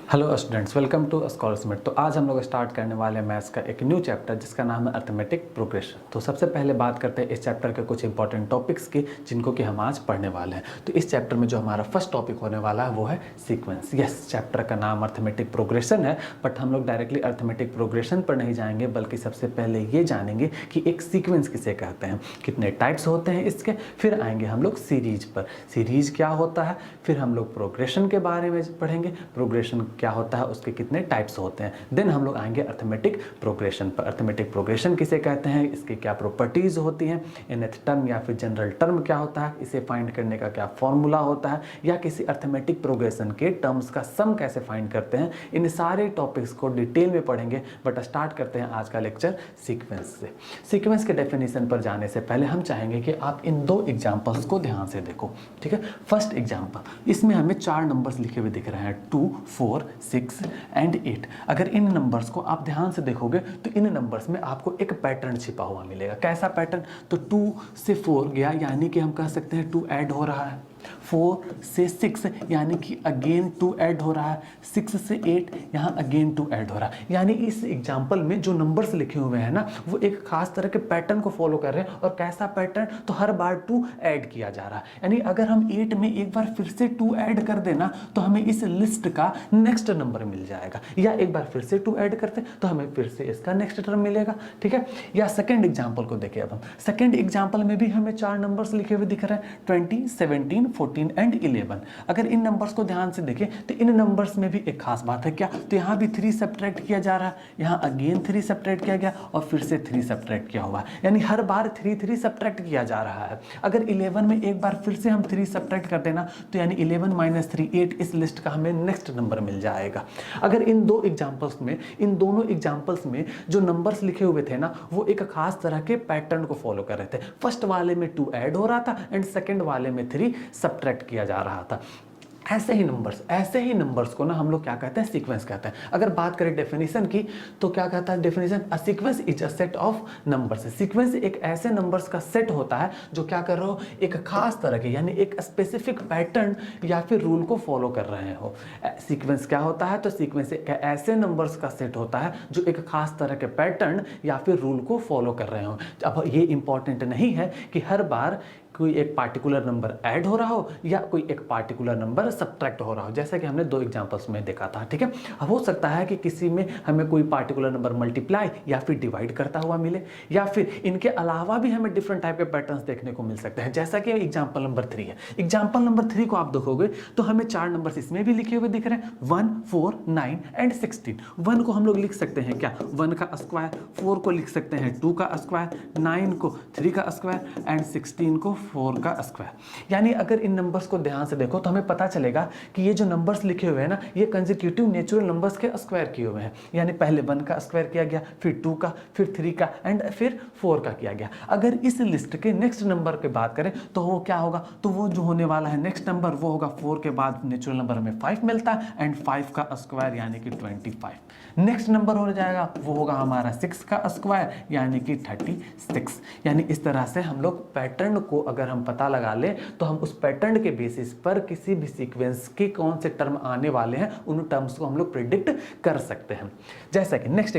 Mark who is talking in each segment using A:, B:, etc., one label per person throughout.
A: Hello students, welcome to Scholarsmate. तो आज हम लोग स्टार्ट करने वाले हैं मैथ्स का एक न्यू चैप्टर जिसका नाम है अर्थमेटिक प्रोग्रेशन। तो सबसे पहले बात करते हैं इस चैप्टर के कुछ इंपॉर्टेंट टॉपिक्स की जिनको कि हम आज पढ़ने वाले हैं। तो इस चैप्टर में जो हमारा फर्स्ट टॉपिक होने वाला है वो है सीक्वेंस। यस, चैप्टर का नाम अर्थमेटिक प्रोग्रेशन है, बट हम लोग डायरेक्टली अर्थमेटिक प्रोग्रेशन पर नहीं जाएंगे, बल्कि सबसे पहले ये जानेंगे कि एक सीक्वेंस किसे कहते हैं, कितने टाइप्स होते हैं इसके। फिर आएंगे हम लोग सीरीज पर, सीरीज क्या होता है। फिर हम लोग प्रोग्रेशन के बारे में पढ़ेंगे, प्रोग्रेशन क्या होता है, उसके कितने टाइप्स होते हैं। देन हम लोग आएंगे अर्थमेटिक प्रोग्रेशन पर। अर्थमेटिक प्रोग्रेशन किसे कहते हैं, इसकी क्या प्रॉपर्टीज होती हैं, nth टर्म या फिर जनरल टर्म क्या होता है, इसे फाइंड करने का क्या फॉर्मूला होता है, या किसी अर्थमेटिक प्रोग्रेशन के टर्म्स का सम कैसे फाइंड करते हैं। इन सारे टॉपिक्स को डिटेल में पढ़ेंगे। बट स्टार्ट करते हैं आज का लेक्चर सीक्वेंस से। सीक्वेंस के डेफिनेशन पर जाने से पहले हम चाहेंगे कि आप इन दो एग्जाम्पल्स को ध्यान से देखो, ठीक है। फर्स्ट एग्जाम्पल, इसमें हमें 4 नंबर्स लिखे हुए दिख रहे हैं, 2, 4, 6 एंड 8। अगर इन नंबर्स को आप ध्यान से देखोगे तो इन नंबर्स में आपको एक पैटर्न छिपा हुआ मिलेगा। कैसा पैटर्न? तो 2 से 4 गया, यानी कि हम कह सकते हैं 2 ऐड हो रहा है। 4 से 6 यानी कि अगेन 2 ऐड हो रहा है। 6 से 8 यहाँ अगेन 2 ऐड हो रहा है। यानी इस एग्जाम्पल में जो नंबर्स लिखे हुए हैं ना, वो एक खास तरह के पैटर्न को फॉलो कर रहे हैं। और कैसा पैटर्न? तो हर बार 2 ऐड किया जा रहा है। यानी अगर हम 8 में एक बार फिर से 2 ऐड कर देना तो हमें इस लिस्ट का नेक्स्ट नंबर मिल जाएगा, या एक बार फिर से 2 ऐड करते तो हमें फिर से इसका नेक्स्ट टर्म मिलेगा, ठीक है। या सेकेंड एग्जाम्पल को देखिए। अब हम सेकेंड एग्जाम्पल में भी हमें 4 नंबर्स लिखे हुए दिख रहे हैं, 20, 17, 14 एंड 11। अगर इन नंबर्स को ध्यान से देखें तो इन नंबर्स में भी एक खास बात है। क्या? तो यहाँ भी 3 सब्ट्रैक्ट किया जा रहा है, यहाँ अगेन 3 सब्ट्रैक्ट किया गया और फिर से 3 सब्ट्रैक्ट किया हुआ है। यानी हर बार 3 सब्ट्रैक्ट किया जा रहा है। अगर 11 में एक बार फिर से हम 3 सब्ट्रैक्ट कर देना तो यानी 11 - 3 8, इस लिस्ट का हमें नेक्स्ट नंबर मिल जाएगा। अगर इन दो एग्जाम्पल्स में, इन दोनों एग्जाम्पल्स में जो नंबर्स लिखे हुए थे ना, वो एक खास तरह के पैटर्न को फॉलो कर रहे थे। फर्स्ट वाले में 2 ऐड हो रहा था एंड सेकंड वाले में 3 सब्ट्रैक्ट किया जा रहा था। ऐसे ही नंबर्स को ना हम लोग क्या कहते हैं? सीक्वेंस कहते हैं। अगर बात करें डेफिनेशन की तो क्या कहता है definition? A sequence is a set of numbers. Sequence एक ऐसे नंबर्स का सेट होता है जो क्या कर रहे हो, एक खास तरह के यानी एक स्पेसिफिक पैटर्न या फिर रूल को फॉलो कर रहे हो। सीक्वेंस क्या होता है? तो सीक्वेंस एक ऐसे नंबर्स का सेट होता है जो एक खास तरह के पैटर्न या फिर रूल को फॉलो कर रहे हो। अब ये इंपॉर्टेंट नहीं है कि हर बार कोई एक पार्टिकुलर नंबर ऐड हो रहा हो या कोई एक पार्टिकुलर नंबर सब्ट्रैक्ट हो रहा हो, जैसा कि हमने 2 एग्जांपल्स में देखा था, ठीक है। अब हो सकता है कि किसी में हमें कोई पार्टिकुलर नंबर मल्टीप्लाई या फिर डिवाइड करता हुआ मिले, या फिर इनके अलावा भी हमें डिफरेंट टाइप के पैटर्न्स देखने को मिल सकते हैं, जैसा कि एग्जाम्पल नंबर 3 है। एग्जाम्पल नंबर 3 को आप देखोगे तो हमें 4 नंबर्स इसमें भी लिखे हुए दिख रहे हैं, 1, 4, 9 एंड 16। 1 को हम लोग लिख सकते हैं क्या? 1 का स्क्वायर। 4 को लिख सकते हैं 2 का स्क्वायर, 9 को 3 का स्क्वायर एंड 16 को 4 का स्क्वायर। यानी अगर इन नंबर्स को ध्यान से देखो तो हमें पता चलेगा कि ये जो नंबर्स लिखे हुए हैं ना, ये कंसेक्यूटिव नेचुरल नंबर्स के स्क्वायर किए हुए हैं। यानी पहले 1 का स्क्वायर किया गया, फिर 2 का, फिर 3 का एंड फिर 4 का किया गया। अगर इस लिस्ट के नेक्स्ट नंबर की बात करें तो वो क्या होगा? तो वो जो होने वाला है नेक्स्ट नंबर वो होगा 4 के बाद नेचुरल नंबर हमें 5 मिलता है एंड 5 का स्क्वायर यानी कि 25। नेक्स्ट नंबर हो जाएगा वो होगा हमारा 6 का स्क्वायर यानी कि 36। यानी इस तरह से हम लोग पैटर्न को अगर हम पता लगा ले तो हम उस पैटर्न के बेसिस पर किसी भी सीक्वेंस के कौन से टर्म आने वाले हैं उन टर्म्स को हम लोग प्रिडिक्ट कर सकते हैं। जैसा कि नेक्स्ट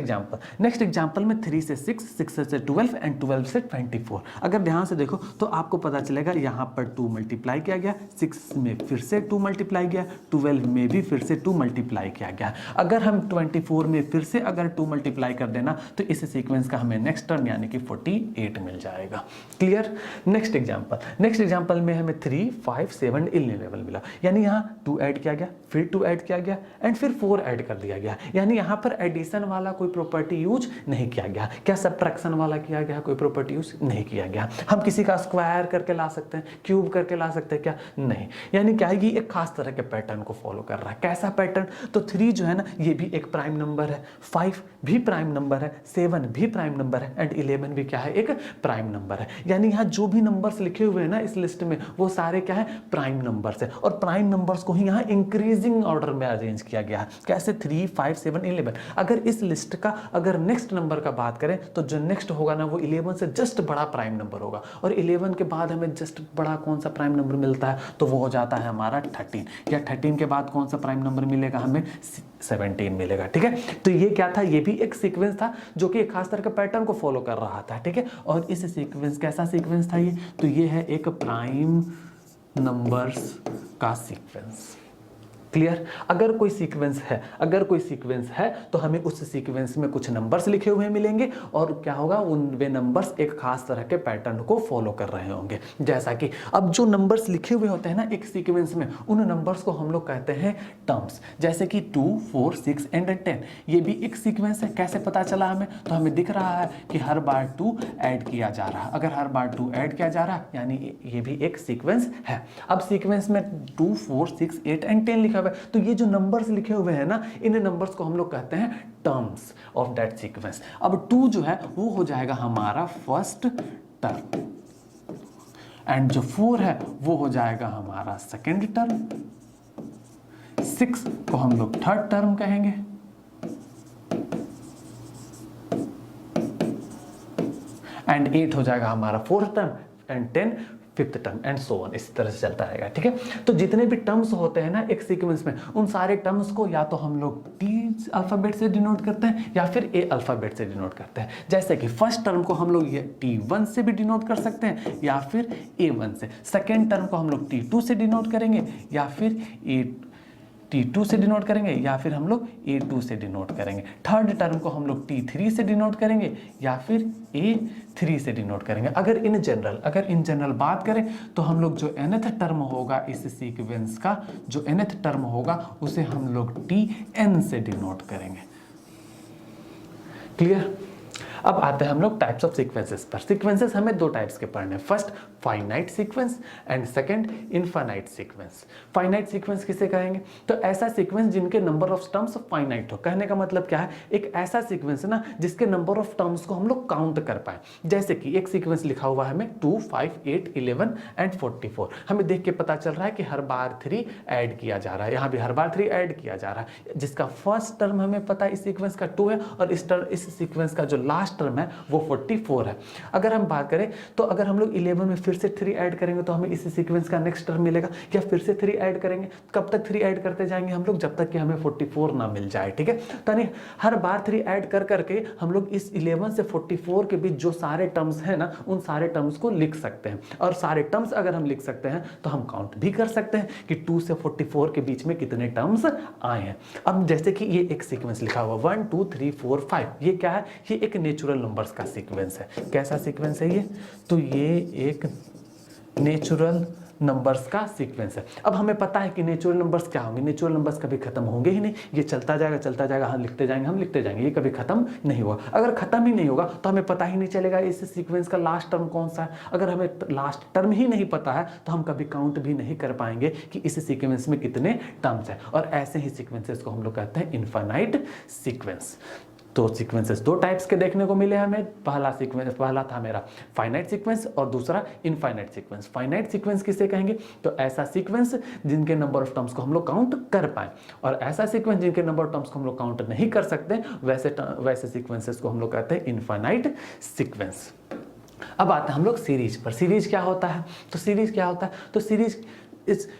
A: एग्जांपल में 3 से 6, 6 से 12 एंड 12 से 24। अगर ध्यान से देखो तो आपको पता चलेगा यहाँ पर 2 मल्टीप्लाई किया गया, 6 में फिर से 2 मल्टीप्लाई किया, 12 में भी फिर से 2 मल्टीप्लाई किया गया। अगर हम 24 में फिर से अगर 2 मल्टीप्लाई कर देना तो इस सीक्वेंस का हमें नेक्स्ट टर्म यानी कि 48 मिल जाएगा। क्लियर? नेक्स्ट एग्जांपल में हमें 3, 5, 7, 11 मिला। यानी यहाँ 2 ऐड किया गया, फिर 2 ऐड किया गया एंड फिर 4 ऐड कर दिया गया। यानी यहाँ पर एडिशन वाला कोई प्रॉपर्टी यूज नहीं किया गया। क्या सब्ट्रैक्शन वाला किया गया? कोई प्रॉपर्टी यूज नहीं किया गया। हम किसी का स्क्वायर करके ला सकते हैं, क्यूब करके ला सकते हैं क्या? नहीं। यानी क्या है, ये एक खास तरह के पैटर्न को फॉलो कर रहा है। कैसा पैटर्न? तो 3 जो है ना, ये भी एक प्राइम नंबर है, 5 भी प्राइम नंबर है, 7 भी प्राइम नंबर है एंड 11 भी क्या है? एक प्राइम नंबर है। यानी यहाँ जो भी नंबर्स लिखे हुए हैं ना इस लिस्ट में वो सारे क्या है? प्राइम नंबर्स है। और प्राइम नंबर्स को ही यहाँ इंक्रीजिंग ऑर्डर में अरेंज किया गया है। कैसे? 3, 5, 7, 11। अगर इस लिस्ट का अगर नेक्स्ट नंबर का बात करें तो जो नेक्स्ट होगा ना वो 11 से जस्ट बड़ा प्राइम नंबर होगा। और 11 के बाद हमें जस्ट बड़ा कौन सा प्राइम नंबर मिलता है? तो वो हो जाता है हमारा 13। या 13 के बाद कौन सा प्राइम नंबर मिलेगा हमें? 17 मिलेगा। ठीक है, तो ये क्या था, ये भी एक सीक्वेंस था जो कि एक खास तरह के पैटर्न को फॉलो कर रहा था। ठीक है, और इस सीक्वेंस, कैसा सीक्वेंस था ये, तो ये है एक प्राइम नंबर्स का सीक्वेंस। क्लियर। अगर कोई सीक्वेंस है तो हमें उस सीक्वेंस में कुछ नंबर्स लिखे हुए मिलेंगे और क्या होगा, उन वे नंबर्स एक खास तरह के पैटर्न को फॉलो कर रहे होंगे। जैसा कि अब जो नंबर्स लिखे हुए होते हैं ना एक सीक्वेंस में, उन नंबर्स को हम लोग कहते हैं टर्म्स। जैसे कि 2, 4, 6 एंड 10, ये भी एक सीक्वेंस है। कैसे पता चला हमें, तो हमें दिख रहा है कि हर बार 2 ऐड किया जा रहा है। अगर हर बार 2 ऐड किया जा रहा है यानी ये भी एक सीक्वेंस है। अब सीक्वेंस में 2, 4, 6, 8 एंड 10 लिखा हुआ है, तो ये जो नंबर्स लिखे हुए हैं ना, इन नंबर्स को हम लोग कहते हैं टर्म्स ऑफ दैट सीक्वेंस। अब 2 जो है वो हो जाएगा हमारा फर्स्ट टर्म, एंड जो 4 है वो हो जाएगा हमारा सेकेंड टर्म, 6 को हम लोग थर्ड टर्म कहेंगे, एंड 8 हो जाएगा हमारा fourth term, and 10 fifth term, and so on. इस तरह से चलता रहेगा। ठीक है, तो जितने भी टर्म्स होते हैं ना एक सीक्वेंस में, उन सारे टर्म्स को या तो हम लोग टी अल्फाबेट से डिनोट करते हैं या फिर ए अल्फाबेट से डिनोट करते हैं। जैसे कि फर्स्ट टर्म को हम लोग ये T1 से भी डिनोट कर सकते हैं या फिर A1 से। सेकेंड टर्म को हम लोग T2 से डिनोट करेंगे या फिर T2 से डिनोट करेंगे या फिर हम लोग A2 से डिनोट करेंगे। थर्ड टर्म को हम लोग T3 से डिनोट करेंगे या फिर A3 से डिनोट करेंगे। अगर इन जनरल बात करें तो हम लोग जो nth टर्म होगा इस सीक्वेंस का, जो nth टर्म होगा उसे हम लोग Tn से डिनोट करेंगे। क्लियर। अब आते हैं हम लोग टाइप्स ऑफ सीक्वेंसेस पर। सीक्वेंसेस हमें दो टाइप्स के पढ़ने हैं, first finite sequence and second infinite sequence. Finite sequence किसे कहेंगे, तो ऐसा सीक्वेंस जिनके नंबर ऑफ टर्म्स फाइनाइट हो। कहने का मतलब क्या है, एक ऐसा सीक्वेंस है ना जिसके नंबर ऑफ टर्म्स को हम लोग काउंट कर पाए। जैसे कि एक सीक्वेंस लिखा हुआ है हमें 2, 5, 8, 11 एंड 44। हमें देख के पता चल रहा है कि हर बार 3 ऐड किया जा रहा है, यहाँ भी हर बार 3 ऐड किया जा रहा है, जिसका फर्स्ट टर्म हमें पता है इस सीक्वेंस का 2 है और इस सीक्वेंस का जो लास्ट टर्म है वो 44 है। अगर हम बात करें तो अगर हम लोग 11 में फिर से 3 ऐड करेंगे तो हमें इस सीक्वेंस का नेक्स्ट टर्म मिलेगा, या फिर से 3 ऐड करेंगे, कब तक 3 ऐड करते जाएंगे हम लोग, जब तक कि हमें 44 ना मिल जाए। ठीक है, यानी हर बार 3 ऐड कर करके हम लोग इस 11 से 44 के बीच जो सारे टर्म्स हैं ना, उन सारे टर्म्स को लिख सकते हैं। और सारे टर्म्स अगर हम लिख सकते हैं तो हम काउंट भी कर सकते हैं कि 2 से 44 के बीच में कितने टर्म्स आए हैं। अब जैसे कि ये एक सीक्वेंस लिखा हुआ 1, 2, 3, 4, 5, ये क्या है, ये एक नेचुरल नंबर्स का सीक्वेंस है। कैसा सीक्वेंस है ये, तो ये एक नेचुरल नंबर्स का सीक्वेंस है। अब हमें पता है कि नेचुरल नंबर्स क्या होंगे, नेचुरल नंबर्स कभी खत्म होंगे ही नहीं, ये चलता जाएगा, हम लिखते जाएंगे, ये कभी खत्म नहीं होगा। अगर खत्म ही नहीं होगा तो हमें पता ही नहीं चलेगा इस सीक्वेंस का लास्ट टर्म कौन सा है। अगर हमें लास्ट टर्म ही नहीं पता है तो हम कभी काउंट भी नहीं कर पाएंगे कि इस सीक्वेंस में कितने टर्म्स हैं। और ऐसे ही सीक्वेंसेस को हम लोग कहते हैं इनफाइनाइट सीक्वेंस। तो सीक्वेंसेस दो टाइप्स के देखने को मिले हमें। पहला था मेरा फाइनाइट सीक्वेंस और दूसरा इनफाइनाइट सीक्वेंस। फाइनाइट सीक्वेंस किसे कहेंगे, तो ऐसा सीक्वेंस जिनके नंबर ऑफ टर्म्स को हम लोग काउंट कर पाए, और ऐसा सीक्वेंस जिनके नंबर ऑफ टर्म्स को हम लोग काउंट नहीं कर सकते, वैसे सीक्वेंसेस को हम लोग कहते हैं इनफाइनाइट सीक्वेंस। अब आते हैं हम लोग सीरीज पर। सीरीज क्या होता है, तो सीरीज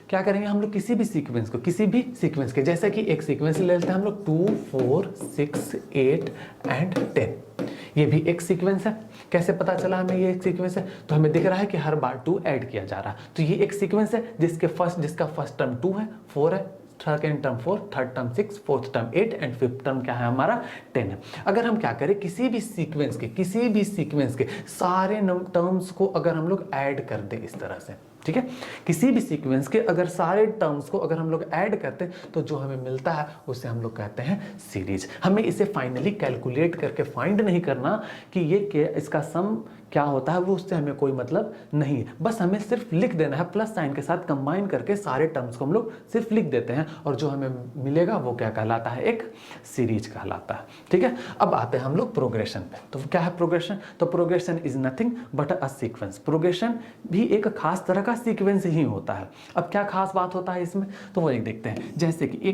A: क्या करेंगे हम लोग, किसी भी सीक्वेंस के, जैसे कि एक सीक्वेंस ले लेते हैं हम लोग 2, 4, 6, 8 एंड 10। ये भी एक सीक्वेंस है। कैसे पता चला हमें ये एक सीक्वेंस है, तो हमें दिख रहा है कि हर बार 2 ऐड किया जा रहा है, तो ये एक सीक्वेंस है जिसका फर्स्ट टर्म 2 है, 4 है, second term 4, third term 6, fourth term 8 and fifth term क्या है हमारा 10 है। अगर हम क्या करें, किसी भी सीक्वेंस के सारे टर्म्स को अगर हम लोग ऐड कर दें इस तरह से, ठीक है, किसी भी सीक्वेंस के अगर सारे टर्म्स को अगर हम लोग ऐड करते हैं तो जो हमें मिलता है उसे हम लोग कहते हैं सीरीज। हमें इसे फाइनली कैलकुलेट करके फाइंड नहीं करना कि ये इसका सम क्या होता है, वो उससे हमें कोई मतलब नहीं है। बस हमें सिर्फ लिख देना है, प्लस साइन के साथ कंबाइन करके सारे टर्म्स को हम लोग सिर्फ लिख देते हैं और जो हमें मिलेगा वो क्या कहलाता है, एक सीरीज कहलाता है। ठीक है, अब आते हैं हम लोग प्रोग्रेशन पे। तो क्या है प्रोग्रेशन, तो progression is nothing but a sequence. Progression भी एक खास तरह का सीक्वेंस ही होता है। अब क्या खास बात होता है इसमें, तो वो एक देखते हैं। जैसे कि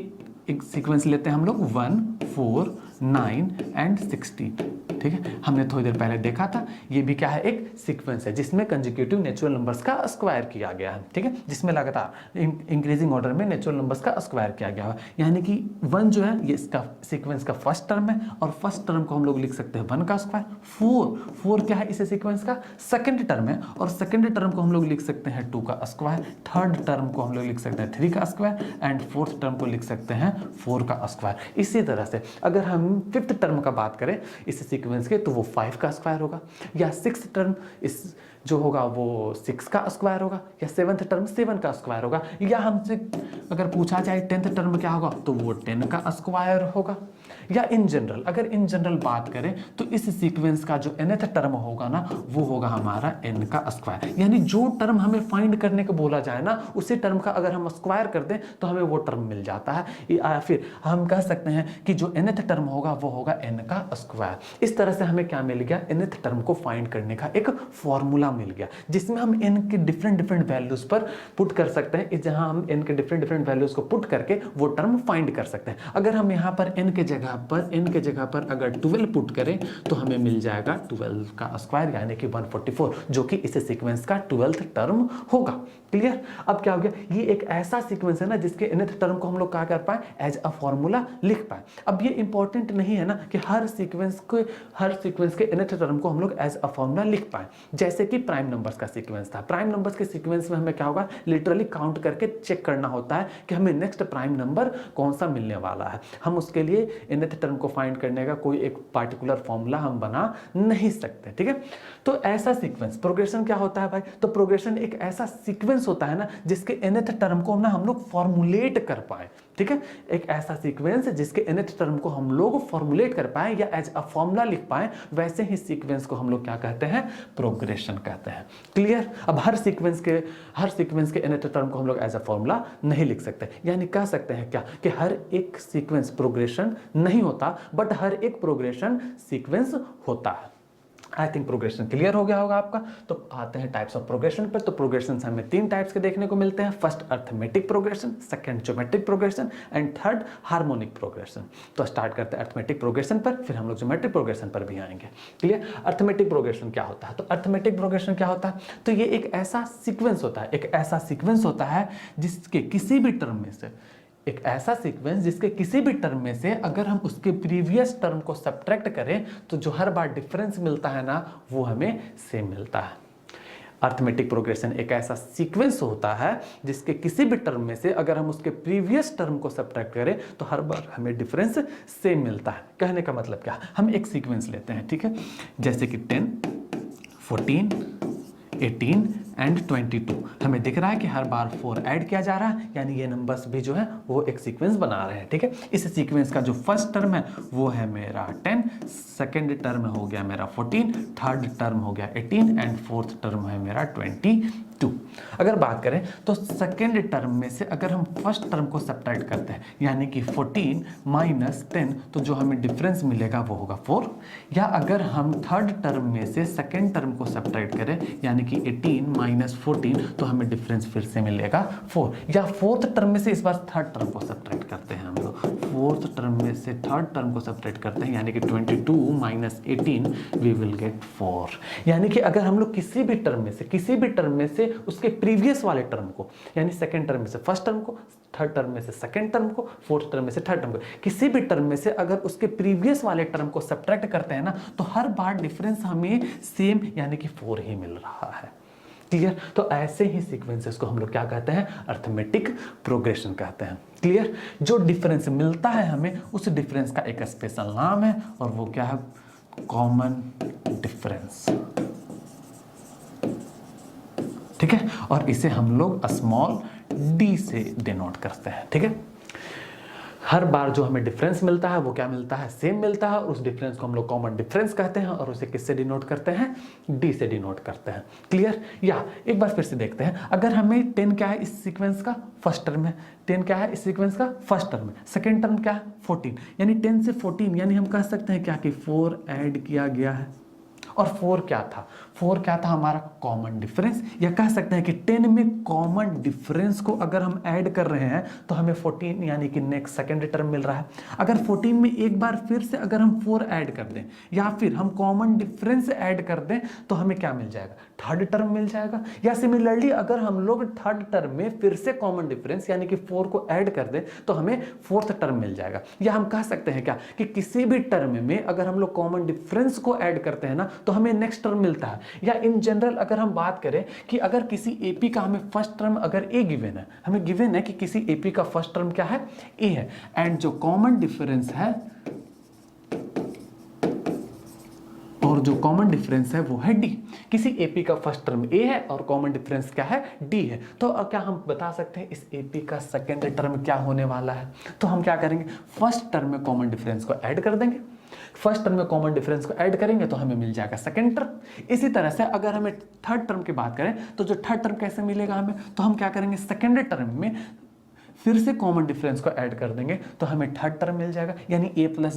A: एक सीक्वेंस लेते हैं हम लोग 1, 4, 9 एंड 16। ठीक है, हमने थोड़ी देर पहले देखा था, ये भी क्या है, एक सीक्वेंस है जिसमें कंसेक्यूटिव नेचुरल नंबर्स का स्क्वायर किया गया है, ठीक है, जिसमें लगातार इंक्रीजिंग ऑर्डर में नेचुरल नंबर्स का स्क्वायर किया गया है। यानी कि 1 जो है ये इसका सीक्वेंस का फर्स्ट टर्म है, और फर्स्ट टर्म को हम लोग लिख सकते हैं 1 का स्क्वायर। 4 क्या है इस सीक्वेंस का सेकंड टर्म है, और सेकंड टर्म को हम लोग लिख सकते हैं 2 का स्क्वायर, थर्ड टर्म को हम लोग लिख सकते हैं 3 का स्क्वायर, एंड फोर्थ टर्म को लिख सकते हैं 4 का स्क्वायर। इसी तरह से अगर हम फिफ्थ टर्म का बात करें इस सीक्वेंस के, तो वो 5 का स्क्वायर होगा, या सिक्स टर्म इस जो होगा वो 6 का स्क्वायर होगा, या सेवन्थ टर्म 7 का स्क्वायर होगा, या हमसे अगर पूछा जाए 10th टर्म क्या होगा तो वो 10 का स्क्वायर होगा। या इन जनरल, अगर इन जनरल बात करें तो इस सीक्वेंस का जो nth टर्म होगा ना वो होगा हमारा n का स्क्वायर। यानी जो टर्म हमें फाइंड करने को बोला जाए ना उसी टर्म का अगर हम स्क्वायर कर दें तो हमें वो टर्म मिल जाता है, या फिर हम कह सकते हैं कि जो nth टर्म होगा वो होगा n का स्क्वायर। इस तरह से हमें क्या मिल गया, nth टर्म को फाइंड करने का एक फॉर्मूला मिल गया, जिसमें हम n के डिफरेंट वैल्यूज पर पुट कर सकते हैं। जहां हम n के डिफरेंट वैल्यूज को पुट करके वो टर्म फाइंड कर सकते हैं। अगर हम यहाँ पर n के जगह पर अगर 12 पुट करें तो हमें मिल जाएगा 12 का स्क्वायर, यानी कि 144, जो कि इस सीक्वेंस का 12th टर्म होगा। क्लियर? अब क्या हो गया, ये एक ऐसा सीक्वेंस है ना जिसके nth टर्म को हम लोग क्या कर पाए, एज अ फॉर्मूला लिख पाए। अब ये इंपॉर्टेंट नहीं है ना कि हर सीक्वेंस के nth टर्म को हम लोग एज अ फॉर्मूला लिख पाए। जैसे कि प्राइम नंबर्स का सीक्वेंस था, प्राइम नंबर्स के सीक्वेंस में हमें क्या होगा, लिटरली काउंट करके चेक करना होता है कि हमें नेक्स्ट प्राइम नंबर कौन सा मिलने वाला है। हम उसके लिए nth टर्म को फाइंड करने का कोई एक पार्टिकुलर फॉर्मूला हम बना नहीं सकते, ठीक है। तो ऐसा सीक्वेंस प्रोग्रेशन क्या होता है भाई, तो प्रोग्रेशन एक ऐसा सीक्वेंस होता है ना जिसके nth टर्म को ना हम लोग फॉर्मुलेट कर पाए, ठीक है। एक ऐसा सीक्वेंस जिसके nth टर्म को हम लोग फॉर्मुलेट कर पाए या एज अ फॉर्मूला लिख पाए, वैसे ही सीक्वेंस को हम लोग क्या कहते हैं, प्रोग्रेशन कहते हैं। क्लियर? अब हर सीक्वेंस के nth टर्म को हम लोग एज अ फॉर्मूला नहीं लिख सकते, यानी कह सकते हैं क्या कि हर एक सीक्वेंस प्रोग्रेशन नहीं होता, बट हर एक प्रोग्रेशन सीक्वेंस होता है। आई थिंक प्रोग्रेशन क्लियर हो गया होगा आपका। तो आते हैं टाइप्स ऑफ प्रोग्रेशन पर। तो प्रोग्रेशन हमें 3 टाइप्स के देखने को मिलते हैं, first arithmetic progression, second geometric progression, and third harmonic progression. तो स्टार्ट करते हैं अर्थमेटिक प्रोग्रेशन पर, फिर हम लोग ज्योमेट्रिक प्रोग्रेशन पर भी आएंगे। क्लियर? अर्थमेटिक प्रोग्रेशन क्या होता है, तो अर्थमेटिक प्रोग्रेशन क्या होता है, तो ये एक ऐसा सीक्वेंस होता है जिसके किसी भी टर्म में से, एक ऐसा सीक्वेंस जिसके किसी भी टर्म में से अगर हम उसके प्रीवियस टर्म को सब्ट्रैक्ट करें तो जो हर बार डिफरेंस मिलता है ना वो हमें सेम मिलता है। अर्थमेटिक प्रोग्रेशन एक ऐसा सीक्वेंस होता है जिसके किसी भी टर्म में से अगर हम उसके प्रीवियस टर्म को सब्ट्रैक्ट करें तो हर बार हमें डिफरेंस सेम मिलता है। कहने का मतलब क्या, हम एक सीक्वेंस लेते हैं, ठीक है, जैसे कि 10, 14, 18 एंड 22। हमें दिख रहा है कि हर बार 4 ऐड किया जा रहा है, यानी ये नंबर्स भी जो है वो एक सीक्वेंस बना रहे हैं, ठीक है। इस सीक्वेंस का जो फर्स्ट टर्म है वो है मेरा 10, सेकंड टर्म हो गया मेरा 14, थर्ड टर्म हो गया 18 एंड फोर्थ टर्म है मेरा 22। अगर बात करें तो सेकेंड टर्म में से अगर हम फर्स्ट टर्म को सब्ट्रैक्ट करते हैं यानी कि 14 माइनस 10, तो जो हमें डिफरेंस मिलेगा वो होगा 4। या अगर हम थर्ड टर्म में से सेकेंड टर्म को सब्ट्रैक्ट करें यानी कि 18 माइनस 14, तो हमें डिफरेंस फिर से मिलेगा 4। या फोर्थ टर्म में से इस बार थर्ड टर्म को सब्ट्रैक्ट करते हैं, हम लोग फोर्थ टर्म में से थर्ड टर्म को सब्ट्रैक्ट करते हैं यानी कि 22 माइनस 18 वी विल गेट 4। यानी कि अगर हम लोग किसी भी टर्म में से उसके प्रीवियस वाले टर्म को, यानी सेकंड टर्म में से फर्स्ट टर्म को, थर्ड टर्म में से सेकंड टर्म को, फोर्थ टर्म में से थर्ड टर्म को, किसी भी टर्म में से अगर उसके प्रीवियस वाले टर्म को सब्ट्रैक्ट करते हैं ना तो हर बार डिफरेंस हमें सेम यानी कि 4 ही मिल रहा है। क्लियर? तो ऐसे ही सीक्वेंसेस को हम लोग क्या कहते हैं, अर्थमेटिक प्रोग्रेशन कहते हैं। क्लियर? जो डिफरेंस मिलता है हमें उस डिफरेंस का एक स्पेशल नाम है और वो क्या है, कॉमन डिफरेंस। ठीक है, और इसे हम लोग स्मॉल डी से डिनोट करते हैं। ठीक है, हर बार जो हमें डिफरेंस मिलता है वो क्या मिलता है, सेम मिलता है, और उस डिफरेंस को हम लोग कॉमन डिफरेंस कहते हैं और उसे किससे डिनोट करते हैं, डी से डिनोट करते हैं। क्लियर? या एक बार फिर से देखते हैं, अगर हमें 10 क्या है इस सीक्वेंस का फर्स्ट टर्म है, 10 क्या है इस सीक्वेंस का फर्स्ट टर्म है, सेकेंड टर्म क्या है 14, यानी 10 से 14, यानी हम कह सकते हैं क्या कि 4 ऐड किया गया है और 4 क्या था? 4 क्या था? हमारा कॉमन डिफरेंस, या कह सकते हैं कि 10 में कॉमन डिफरेंस को अगर हम ऐड कर रहे हैं तो हमें 14 यानी कि नेक्स्ट सेकेंड टर्म मिल रहा है। अगर 14 में एक बार फिर से अगर हम 4 ऐड कर दें या फिर हम कॉमन डिफरेंस ऐड कर दें तो हमें क्या मिल जाएगा? थर्ड टर्म मिल जाएगा। या सिमिलरली अगर हम लोग थर्ड टर्म में फिर से कॉमन डिफरेंस यानी कि 4 को ऐड कर दें तो हमें फोर्थ टर्म मिल जाएगा। या हम कह सकते हैं क्या कि किसी भी टर्म में अगर हम लोग कॉमन डिफरेंस को ऐड करते हैं ना तो हमें नेक्स्ट टर्म मिलता है। या इन जनरल अगर हम बात करें कि अगर किसी एपी का हमें फर्स्ट टर्म अगर ए गिवन है, हमें गिवन है कि किसी एपी का फर्स्ट टर्म क्या है? ए है, एंड जो कॉमन डिफरेंस है और जो कॉमन डिफरेंस है वो है डी। किसी एपी का फर्स्ट टर्म ए है और कॉमन डिफरेंस क्या है? डी है। तो क्या हम बता सकते हैं इस एपी का सेकेंड टर्म क्या होने वाला है? तो हम क्या करेंगे? फर्स्ट टर्म में कॉमन डिफरेंस को ऐड कर देंगे। फर्स्ट टर्म में कॉमन डिफरेंस को ऐड करेंगे तो हमें मिल जाएगा सेकेंड टर्म। इसी तरह से अगर हमें थर्ड टर्म की बात करें तो जो थर्ड टर्म कैसे मिलेगा हमें? तो हम क्या करेंगे? सेकेंड टर्म में फिर से कॉमन डिफरेंस को ऐड कर देंगे तो हमें थर्ड टर्म मिल जाएगा, यानी a प्लस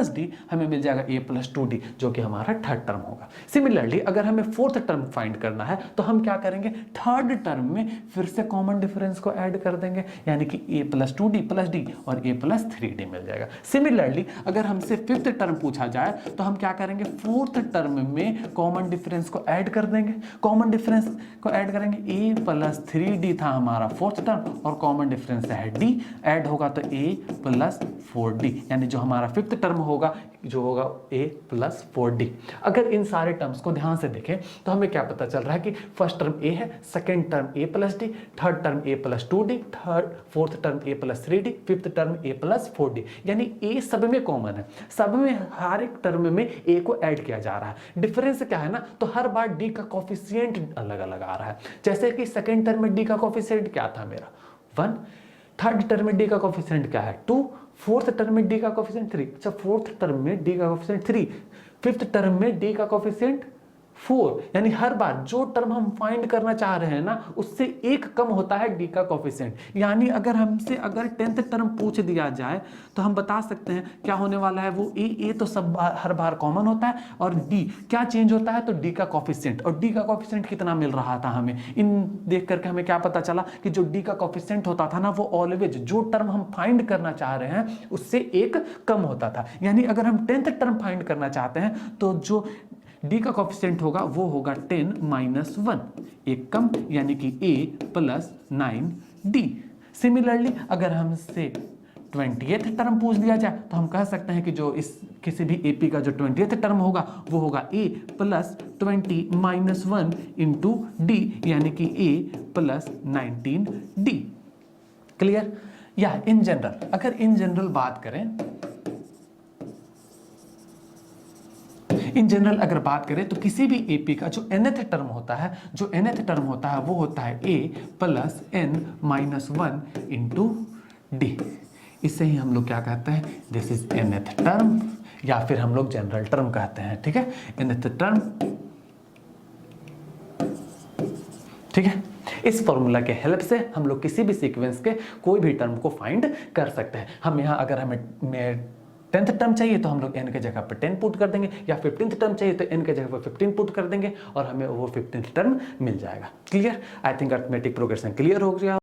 A: डी हमें मिल जाएगा a प्लस 2d, जो कि हमारा थर्ड टर्म होगा। सिमिलरली अगर हमें फोर्थ टर्म फाइंड करना है तो हम क्या करेंगे? थर्ड टर्म में फिर से कॉमन डिफरेंस को ऐड कर देंगे, यानी कि a plus 2d plus D और a प्लस 3d मिल जाएगा। सिमिलरली अगर हमसे फिफ्थ टर्म पूछा जाए तो हम क्या करेंगे? फोर्थ टर्म में कॉमन डिफरेंस को ऐड कर देंगे। कॉमन डिफरेंस को ऐड करेंगे, a प्लस 3d था हमारा फोर्थ टर्म और कॉमन डिफरेंस है डी, ऐड होगा तो a प्लस 4d, यानी जो हमारा फिफ्थ टर्म होगा जो होगा a प्लस 4d। अगर इन सारे टर्म्स को ध्यान से देखें तो हमें क्या पता चल रहा है कि फर्स्ट टर्म a है, second term a plus D, third term a plus 2d, fourth term a plus 3d, fifth term a plus 4d, यानी a सब में कॉमन है। सब में हर एक टर्म में a को ऐड किया जा रहा है। डिफरेंस क्या है ना, तो हर बार d का कोफिशिएंट अलग अलग आ रहा है। जैसे कि सेकेंड टर्म में d का कोफिशिएंट क्या था मेरा? 1, थर्ड टर्म में डी का कोफिशिएंट क्या है? 2, फोर्थ टर्म में डी का कोफिशिएंट 3। अच्छा, फोर्थ टर्म में डी का कोफिशिएंट 3, फिफ्थ टर्म में डी का कोफिशिएंट 4, यानी हर बार जो टर्म हम फाइंड करना चाह रहे हैं ना उससे एक कम होता है डी का कोफिशिएंट। यानी अगर हमसे अगर 10th टर्म पूछ दिया जाए तो हम बता सकते हैं क्या होने वाला है? वो ए तो सब हर बार कॉमन होता है और डी क्या चेंज होता है? तो डी का कोफिशिएंट। और डी का कोफिशिएंट कितना मिल रहा था हमें? इन देख करके हमें क्या पता चला कि जो डी का कोफिशिएंट होता था ना वो ऑलवेज जो टर्म हम फाइंड करना चाह रहे हैं उससे एक कम होता था। यानी अगर हम 10th टर्म फाइंड करना चाहते हैं तो जो डी का कोफिशिएंट होगा वो होगा 10 माइनस 1, एक कम, यानी कि a प्लस 9d। सिमिलरली अगर हमसे 20th टर्म पूछ दिया जाए तो हम कह सकते हैं कि जो इस किसी भी एपी का जो 20th टर्म होगा वो होगा a plus 20 minus 1 into D, यानी कि a प्लस 19d। क्लियर? या इन जनरल अगर इन जनरल बात करें, इन जनरल अगर बात करें तो किसी भी एपी का जो nth टर्म होता है, जो nth टर्म होता है वो होता है a plus n minus 1 into D. इससे ही हम लोग क्या कहते हैं? दिस इज nth टर्म, या फिर हम लोग जनरल टर्म कहते हैं। ठीक है, nth टर्म। ठीक है, इस फॉर्मूला के हेल्प से हम लोग किसी भी सीक्वेंस के कोई भी टर्म को फाइंड कर सकते हैं। हम यहाँ अगर हमें 10th टर्म चाहिए तो हम लोग n के जगह पर 10 पुट कर देंगे, या 15th टर्म चाहिए तो n के जगह पर 15 पुट कर देंगे और हमें वो 15th टर्म मिल जाएगा। Clear? I think arithmetic progression clear हो गया।